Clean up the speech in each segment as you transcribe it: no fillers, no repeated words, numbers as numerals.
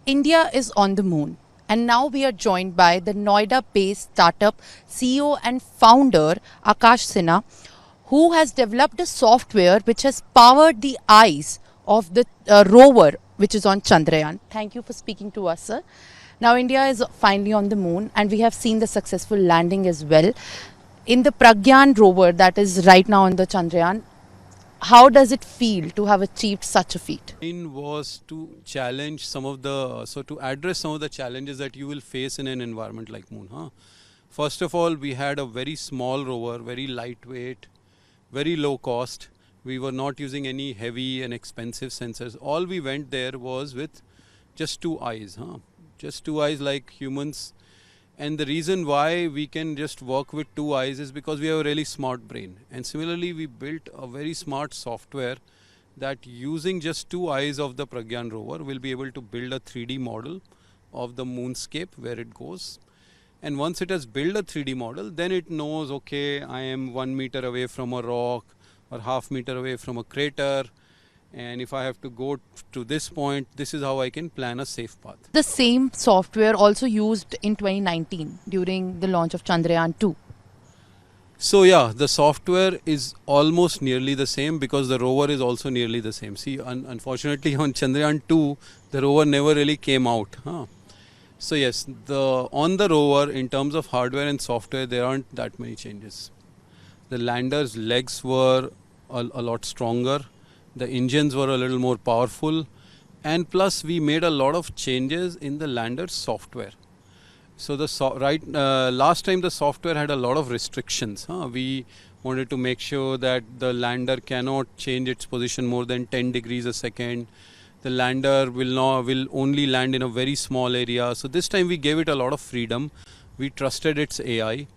India is on the moon. And now we are joined by the Noida-based startup CEO and founder Akash Sinha, who has developed a software which has powered the eyes of the rover which is on Chandrayaan. Thank you for speaking to us, sir. Now India is finally on the moon and we have seen the successful landing as well. In the Pragyan rover that is right now on the Chandrayaan, how does it feel to have achieved such a feat? Was to challenge to address some of the challenges that you will face in an environment like moon. First of all, we had a very small rover, very lightweight, very low cost. We were not using any heavy and expensive sensors. All we went there was with just two eyes, just two eyes like humans. And the reason why we can just work with two eyes is because we have a really smart brain. And similarly, we built a very smart software that using just two eyes of the Pragyan rover will be able to build a 3D model of the moonscape where it goes. And once it has built a 3D model, then it knows, okay, I am 1 meter away from a rock or half meter away from a crater. And if I have to go to this point, this is how I can plan a safe path. The same software also used in 2019 during the launch of Chandrayaan-2. So yeah, the software is almost nearly the same because the rover is also nearly the same. See, unfortunately on Chandrayaan-2, the rover never really came out. So yes, on the rover, in terms of hardware and software, there aren't that many changes. The lander's legs were a lot stronger. The engines were a little more powerful. And plus, we made a lot of changes in the lander's software. So last time the software had a lot of restrictions. We wanted to make sure that the lander cannot change its position more than 10 degrees a second. The lander will only land in a very small area. So this time we gave it a lot of freedom. We trusted its AI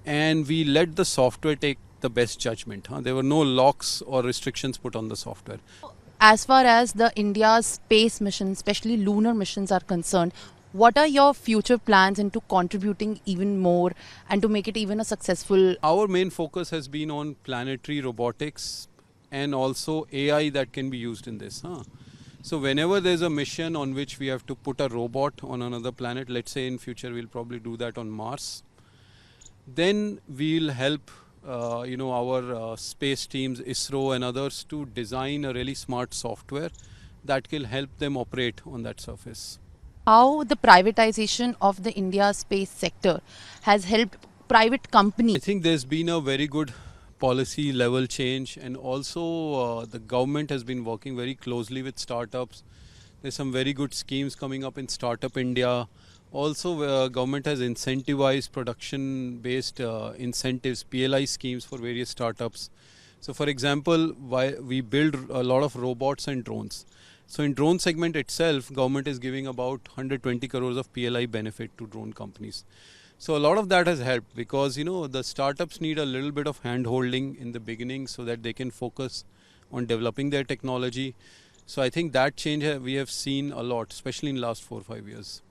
and we let the software take the best judgment. There were no locks or restrictions put on the software. As far as the India's space missions, especially lunar missions are concerned, what are your future plans into contributing even more and to make it even a successful? Our main focus has been on planetary robotics and also AI that can be used in this. So whenever there's a mission on which we have to put a robot on another planet, let's say in future we'll probably do that on Mars, then we'll help our space teams, ISRO and others to design a really smart software that will help them operate on that surface. How the privatization of the India space sector has helped private companies? I think there's been a very good policy level change, and also the government has been working very closely with startups. There's some very good schemes coming up in Startup India. Also, government has incentivized production-based incentives, PLI schemes for various startups. So, for example, we build a lot of robots and drones. So, in drone segment itself, government is giving about 120 crores of PLI benefit to drone companies. So, a lot of that has helped because, the startups need a little bit of hand-holding in the beginning so that they can focus on developing their technology. So, I think that change we have seen a lot, especially in the last 4 or 5 years.